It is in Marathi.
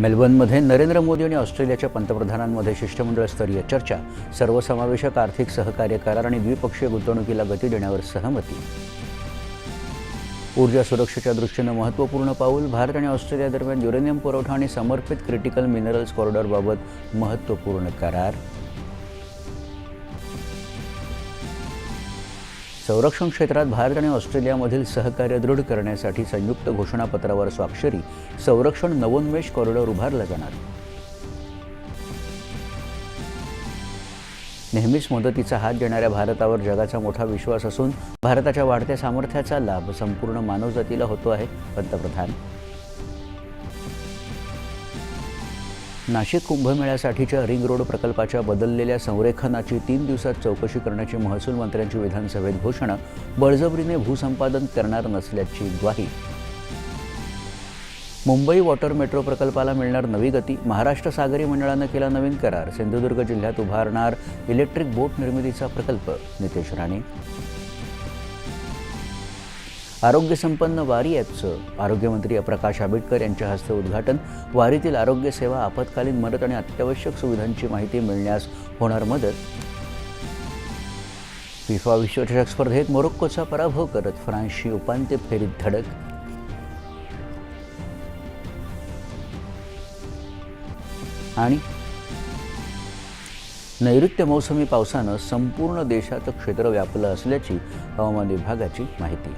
मेलबर्नमध्ये नरेंद्र मोदी आणि ऑस्ट्रेलियाच्या पंतप्रधानांमध्ये शिष्टमंडळ स्तरीय चर्चा, सर्वसमावेशक आर्थिक सहकार्य करार आणि द्विपक्षीय गुंतवणुकीला गती देण्यावर सहमती. ऊर्जा सुरक्षेच्या दृष्टीनं महत्त्वपूर्ण पाऊल, भारत आणि ऑस्ट्रेलिया दरम्यान युरेनियम पुरवठा आणि समर्पित क्रिटिकल मिनरल्स कॉरिडॉरबाबत महत्त्वपूर्ण करार. संरक्षण क्षेत्रात भारत आणि ऑस्ट्रेलियामधील सहकार्य दृढ करण्यासाठी संयुक्त घोषणापत्रावर स्वाक्षरी, संरक्षण नवोन्मेष कॉरिडॉर उभारला जाणार. नेहमीच मदतीचा हात देणाऱ्या भारतावर जगाचा मोठा विश्वास असून भारताच्या वाढत्या सामर्थ्याचा लाभ संपूर्ण मानवजातीला होतो आहे, पंतप्रधान. नाशिक कुंभमेळ्यासाठीच्या रिंग रोड प्रकल्पाच्या बदललेल्या संरेखनाची 3 दिवसात चौकशी करण्याची महसूल मंत्र्यांची विधानसभेत घोषणा, बळजबरीने भूसंपादन करणार नसल्याची ग्वाही. मुंबई वॉटर मेट्रो प्रकल्पाला मिळणार नवी गती, महाराष्ट्र सागरी मंडळानं केला नवीन करार, सिंधुदुर्ग जिल्ह्यात उभारणार इलेक्ट्रिक बोट निर्मितीचा प्रकल्प, नितेश राणे. आरोग्यसंपन्न वारी ॲपचं आरोग्यमंत्री प्रकाश आंबेडकर यांच्या हस्ते उद्घाटन, वारीतील आरोग्य सेवा, आपत्कालीन मदत आणि अत्यावश्यक सुविधांची माहिती मिळण्यास होणार मदत. फिफा विश्वचषक स्पर्धेत मोरोक्कोचा पराभव करत फ्रान्सची उपांत्य फेरीत धडक. आणि नैऋत्य मोसमी पावसानं संपूर्ण देशात क्षेत्र व्यापलं असल्याची हवामान विभागाची माहिती.